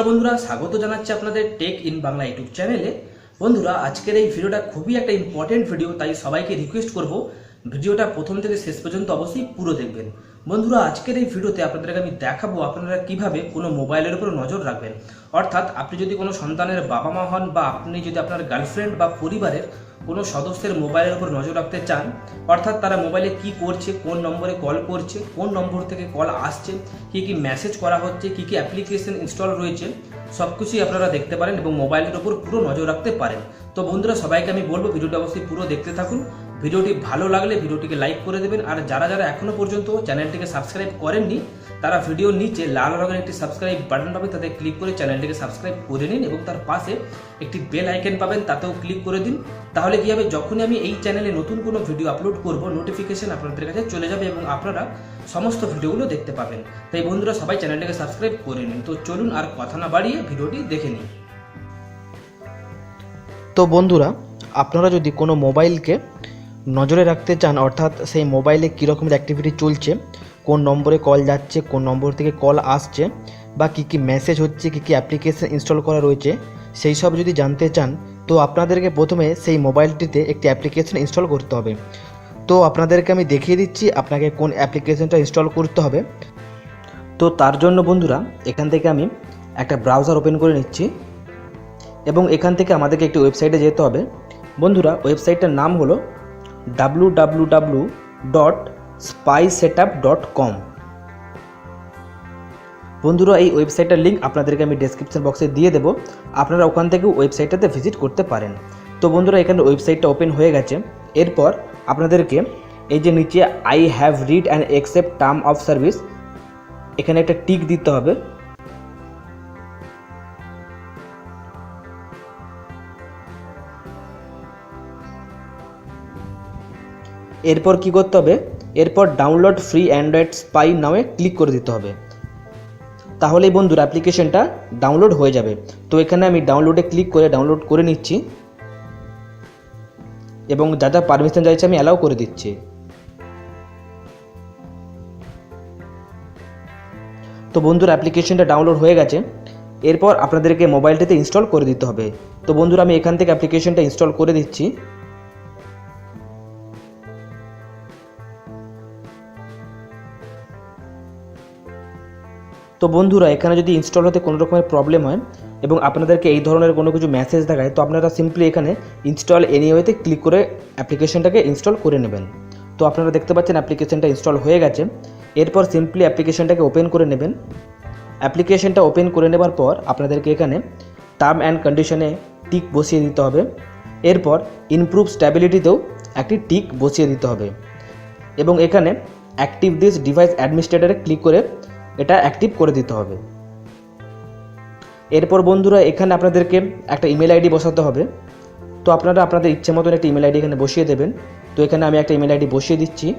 বন্ধুরা, স্বাগত জানাচ্ছি আপনাদের টেক ইন বাংলা ইউটিউব চ্যানেলে। বন্ধুরা, আজকের এই ভিডিওটা খুবই একটা ইম্পর্টেন্ট ভিডিও, তাই সবাইকে রিকোয়েস্ট করব ভিডিওটা প্রথম থেকে শেষ পর্যন্ত অবশ্যই পুরো দেখবেন। বন্ধুরা, আজকের এই ভিডিওতে আপনাদেরকে আমি দেখাবো আপনারা কিভাবে কোনো মোবাইলের উপর নজর রাখবেন। অর্থাৎ আপনি যদি কোনো সন্তানের বাবা মা হন বা আপনি যদি আপনার গার্লফ্রেন্ড বা পরিবারের কোনো সদস্যের মোবাইলের উপর নজর রাখতে চান, অর্থাৎ তারা মোবাইলে কি করছে, কোন নম্বরে কল করছে, কোন নম্বর থেকে কল আসছে, কি কি মেসেজ করা হচ্ছে, কি কি অ্যাপ্লিকেশন ইনস্টল রয়েছে, সব কিছুই আপনারা দেখতে পারেন এবং মোবাইলের উপর পুরো নজর রাখতে পারেন। তো বন্ধুরা, সবাইকে আমি বলবো ভিডিওটা অবশ্যই পুরো দেখতে থাকুন। ভিডিওটি ভালো লাগলে ভিডিওটিকে লাইক করে দেবেন, আর যারা যারা এখনো পর্যন্ত চ্যানেলটিকে সাবস্ক্রাইব করেননি তারা ভিডিওর নিচে লাল রঙের একটি সাবস্ক্রাইব বাটন পাবেন, তাতে ক্লিক করে চ্যানেলটিকে সাবস্ক্রাইব করে নিন এবং তার পাশে একটি বেল আইকন পাবেন, তাতেও ক্লিক করে দিন। তাহলে কি হবে, যখনই আমি এই চ্যানেলে নতুন কোনো ভিডিও আপলোড করব নোটিফিকেশন আপনাদের কাছে চলে যাবে এবং আপনারা সমস্ত ভিডিওগুলো দেখতে পাবেন। তাই বন্ধুরা, সবাই চ্যানেলটিকে সাবস্ক্রাইব করে নিন। তো চলুন আর কথা না বাড়িয়ে ভিডিওটি দেখে নিন। তো বন্ধুরা, আপনারা যদি কোনো মোবাইলকে নজরে রাখতে চান, অর্থাৎ সেই মোবাইলে কী রকমের অ্যাক্টিভিটি চলছে, কোন নম্বরে কল যাচ্ছে, কোন নম্বর থেকে কল আসছে, বা কী কী মেসেজ হচ্ছে, কী কী অ্যাপ্লিকেশন ইনস্টল করা রয়েছে, সেই সব যদি জানতে চান, তো আপনাদেরকে প্রথমে সেই মোবাইলটিতে একটি অ্যাপ্লিকেশন ইনস্টল করতে হবে। তো আপনাদেরকে আমি দেখিয়ে দিচ্ছি আপনাকে কোন অ্যাপ্লিকেশনটা ইনস্টল করতে হবে। তো তার জন্য বন্ধুরা, এখান থেকে আমি একটা ব্রাউজার ওপেন করে নিচ্ছি এবং এখান থেকে আমাদেরকে একটি ওয়েবসাইটে যেতে হবে। বন্ধুরা, ওয়েবসাইটটার নাম হলো www.spysetup.com। বন্ধুরা, এই ওয়েবসাইটটার লিঙ্ক আপনাদেরকে আমি ডেসক্রিপশন বক্সে দিয়ে দেবো, আপনারা ওখান থেকে ওয়েবসাইটটাতে ভিজিট করতে পারেন। তো বন্ধুরা, এখানে ওয়েবসাইটটা ওপেন হয়ে গেছে। এরপর আপনাদেরকে এই যে নিচে I have read and accept term of service, এখানে একটা টিক দিতে হবে। এরপর কি করতে হবে, এরপর ডাউনলোড ফ্রি অ্যান্ড্রয়েড স্পাই নামে ক্লিক করে দিতে হবে। তাহলেই বন্ধুরা অ্যাপ্লিকেশনটা ডাউনলোড হয়ে যাবে। তো এখানে আমি ডাউনলোডে ক্লিক করে ডাউনলোড করে নিচ্ছি এবং যা যা পারমিশন চাইছে আমি অ্যালাউ করে দিচ্ছি। তো বন্ধুরা, অ্যাপ্লিকেশনটা ডাউনলোড হয়ে গেছে। এরপর আপনাদেরকে মোবাইলটিতে ইনস্টল করে দিতে হবে। তো বন্ধুরা, আমি এখান থেকে অ্যাপ্লিকেশনটা ইনস্টল করে দিচ্ছি। তো বন্ধুরা, এখানে যদি ইনস্টল হতে কোনো রকমের প্রবলেম হয় এবং আপনাদেরকে এই ধরনের কোনো কিছু মেসেজ দেখায়, তো আপনারা সিম্পলি এখানে ইনস্টল এনিওয়েতে ক্লিক করে অ্যাপ্লিকেশনটাকে ইনস্টল করে নেবেন। তো আপনারা দেখতে পাচ্ছেন অ্যাপ্লিকেশনটা ইনস্টল হয়ে গেছে। এরপর সিম্পলি অ্যাপ্লিকেশনটাকে ওপেন করে নেবেন। অ্যাপ্লিকেশনটা ওপেন করে নেবার পর আপনাদেরকে এখানে টার্ম অ্যান্ড কন্ডিশনে টিক বসিয়ে দিতে হবে। এরপর ইমপ্রুভ স্ট্যাবিলিটিতেও একটি টিক বসিয়ে দিতে হবে এবং এখানে অ্যাক্টিভ দিস ডিভাইস অ্যাডমিনিস্ট্রেটরে ক্লিক করে এটা অ্যাক্টিভ করে দিতে হবে। এরপর বন্ধুরা, এখানে আপনাদেরকে একটা ইমেল আইডি বসাতে হবে। তো আপনারা আপনাদের ইচ্ছে মতন একটা ইমেল আইডি এখানে বসিয়ে দেবেন। তো এখানে আমি একটা ইমেল আইডি বসিয়ে দিচ্ছি।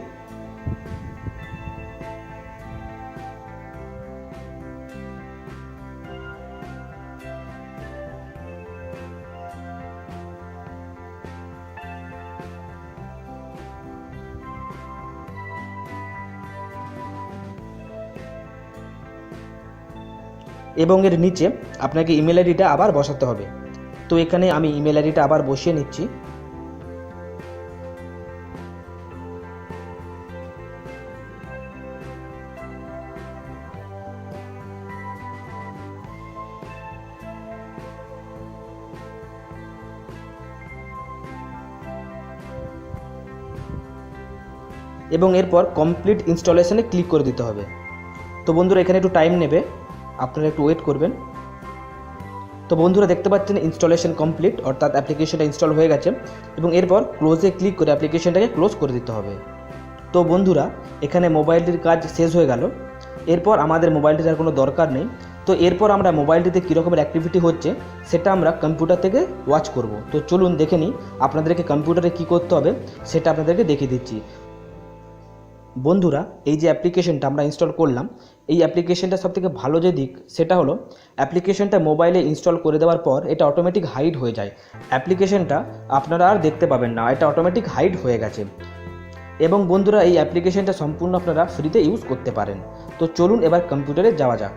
এবং এর নিচে আপনাকে ইমেল আইডিটা আবার বসাতে হবে। তো এখানে আমি ইমেল আইডিটা আবার বসিয়ে নিচ্ছি। এবং এরপর কমপ্লিট ইনস্টলেশনে ক্লিক করে দিতে হবে। তো বন্ধুরা, এখানে একটু টাইম নেবে, আপনারা একটু ওয়েট করবেন। তো বন্ধুরা, দেখতে পাচ্ছেন ইনস্টলেশন কমপ্লিট, অর্থাৎ অ্যাপ্লিকেশনটা ইনস্টল হয়ে গেছে এবং এরপর ক্লোজে ক্লিক করে অ্যাপ্লিকেশনটাকে ক্লোজ করে দিতে হবে। তো বন্ধুরা, এখানে মোবাইলটির কাজ শেষ হয়ে গেল। এরপর আমাদের মোবাইলটির আর কোনো দরকার নেই। তো এরপর আমরা মোবাইলটিতে কী রকমের অ্যাক্টিভিটি হচ্ছে সেটা আমরা কম্পিউটার থেকে ওয়াচ করব। তো চলুন দেখে নিই আপনাদেরকে কম্পিউটারে কী করতে হবে সেটা আপনাদেরকে দেখিয়ে দিচ্ছি। বন্ধুরা, এই যে অ্যাপ্লিকেশনটা আমরা ইনস্টল করলাম, এই অ্যাপ্লিকেশনটা সবথেকে ভালো যে দিক সেটা হলো অ্যাপ্লিকেশনটা মোবাইলে ইনস্টল করে দেওয়ার পর এটা অটোমেটিক হাইড হয়ে যায়। অ্যাপ্লিকেশনটা আপনারা আর দেখতে পাবেন না, এটা অটোমেটিক হাইড হয়ে গেছে। এবং বন্ধুরা, এই অ্যাপ্লিকেশনটা সম্পূর্ণ আপনারা ফ্রিতে ইউজ করতে পারেন। তো চলুন এবার কম্পিউটারে যাওয়া যাক।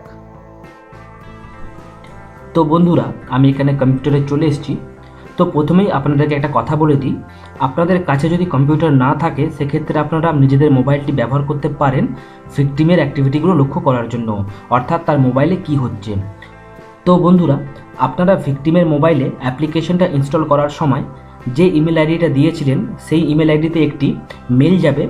তো বন্ধুরা আমি এখানে কম্পিউটারে চলে এসেছি। তো প্রথমেই আপনাদেরকে একটা কথা বলে দিই, আপনাদের কাছে যদি কম্পিউটার না থাকে সেক্ষেত্রে আপনারা নিজেদের মোবাইলটি ব্যবহার করতে পারেন ভিকটিমের অ্যাক্টিভিটিগুলো লক্ষ্য করার জন্য, অর্থাৎ তার মোবাইলে কি হচ্ছে। তো বন্ধুরা আপনারা ভিকটিমের মোবাইলে অ্যাপ্লিকেশনটা ইনস্টল করার সময় যে ইমেল আইডিটা দিয়েছিলেন সেই ইমেল আইডিতে একটি মেল যাবে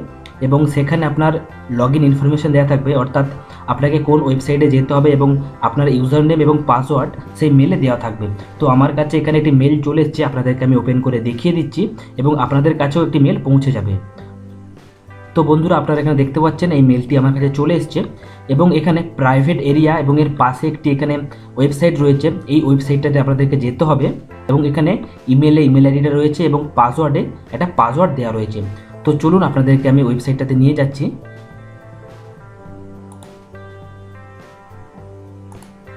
এবং সেখানে আপনার লগ ইন ইনফরমেশান দেওয়া থাকবে, অর্থাৎ আপনাকে কোন ওয়েবসাইটে যেতে হবে এবং আপনার ইউজার নেম এবং পাসওয়ার্ড সেই মেলে দেওয়া থাকবে। তো আমার কাছে এখানে একটি মেল চলে এসেছে, আপনাদেরকে আমি ওপেন করে দেখিয়ে দিচ্ছি এবং আপনাদের কাছেও একটি মেল পৌঁছে যাবে। তো বন্ধুরা আপনারা এখানে দেখতে পাচ্ছেন এই মেলটি আমার কাছে চলে এসেছে এবং এখানে প্রাইভেট এরিয়া এবং এর পাশে একটি এখানে ওয়েবসাইট রয়েছে। এই ওয়েবসাইটটাতে আপনাদেরকে যেতে হবে এবং এখানে ইমেল আইডিটা রয়েছে এবং পাসওয়ার্ডে একটা পাসওয়ার্ড দেওয়া রয়েছে। তো চলুন আপনাদেরকে আমি ওয়েবসাইটটাতে নিয়ে যাচ্ছি।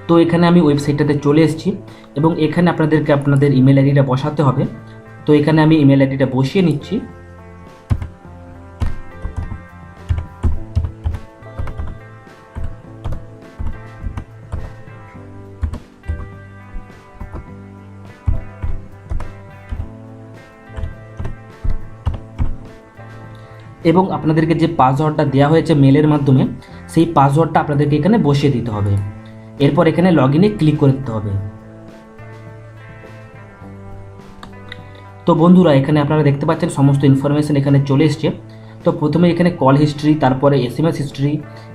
তো এখানে আমি ওয়েবসাইটটাতে চলে এসেছি এবং এখানে আপনাদেরকে আপনাদের ইমেল আইডিটা বসাতে হবে। তো এখানে আমি ইমেল আইডিটা বসিয়ে নিচ্ছি। এবং আপনাদেরকে যে পাসওয়ার্ডটা দেওয়া হয়েছে মেলের মাধ্যমে সেই পাসওয়ার্ডটা আপনাদেরকে এখানে বসিয়ে দিতে হবে। এরপর এখানে লগ ইনে ক্লিক করে দিতে হবে। তো বন্ধুরা এখানে আপনারা দেখতে পাচ্ছেন সমস্ত ইনফরমেশন এখানে চলে এসছে। তো প্রথমে এখানে কল হিস্ট্রি, তারপরে SMS হিস্ট্রি,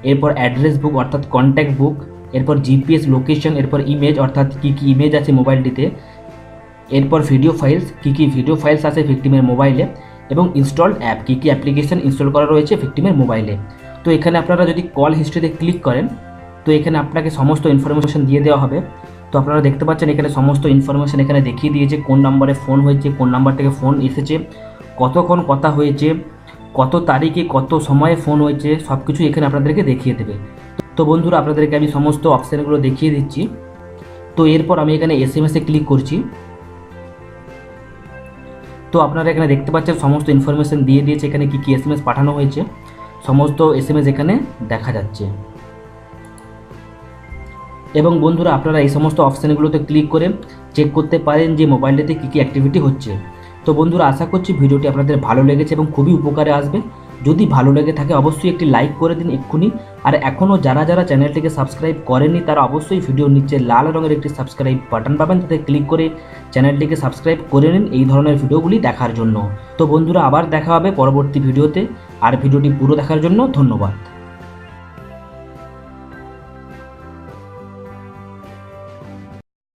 এরপর অ্যাড্রেস বুক অর্থাৎ কন্ট্যাক্ট বুক, এরপর GPS লোকেশন, এরপর ইমেজ অর্থাৎ কী কী ইমেজ আছে মোবাইলটিতে, এরপর ভিডিও ফাইলস, কী কী ভিডিও ফাইলস আছে ভিকটিমের মোবাইলে, এবং ইনস্টলড অ্যাপ, কী কী অ্যাপ্লিকেশন ইনস্টল করা রয়েছে ভিকটিমের মোবাইলে। তো এখানে আপনারা যদি কল হিস্ট্রিতে ক্লিক করেন তো এখানে আপনাকে সমস্ত ইনফরমেশন দিয়ে দেওয়া হবে। তো আপনারা দেখতে পাচ্ছেন এখানে সমস্ত ইনফরমেশন এখানে দেখিয়ে দিয়েছে, কোন নাম্বারে ফোন হয়েছে, কোন নাম্বার থেকে ফোন এসেছে, কতক্ষণ কথা হয়েছে, কত তারিখে কত সময়ে ফোন হয়েছে, সব কিছু এখানে আপনাদেরকে দেখিয়ে দেবে। তো বন্ধুরা আপনাদেরকে আমি সমস্ত অপশানগুলো দেখিয়ে দিচ্ছি। তো এরপর আমি এখানে SMS ক্লিক করছি। তো আপনারা এখানে দেখতে পাচ্ছেন সমস্ত ইনফরমেশন দিয়ে দিয়েছে, এখানে কী কী SMS পাঠানো হয়েছে সমস্ত SMS এখানে দেখা যাচ্ছে। এবং বন্ধুরা আপনারা এই সমস্ত অপশানগুলোতে ক্লিক করে চেক করতে পারেন যে মোবাইলটাতে কী কী অ্যাক্টিভিটি হচ্ছে। তো বন্ধুরা আশা করছি ভিডিওটি আপনাদের ভালো লেগেছে এবং খুবই উপকারে আসবে। যদি ভালো লেগে থাকে অবশ্যই একটি লাইক করে দিন এক্ষুনি। আর এখনও যারা যারা চ্যানেলটিকে সাবস্ক্রাইব করেননি তারা অবশ্যই ভিডিওর নিচে লাল রঙের একটি সাবস্ক্রাইব বাটন পাবেন, তাতে ক্লিক করে চ্যানেলটিকে সাবস্ক্রাইব করে নিন এই ধরনের ভিডিওগুলি দেখার জন্য। তো বন্ধুরা আবার দেখা হবে পরবর্তী ভিডিওতে, আর ভিডিওটি পুরো দেখার জন্য ধন্যবাদ।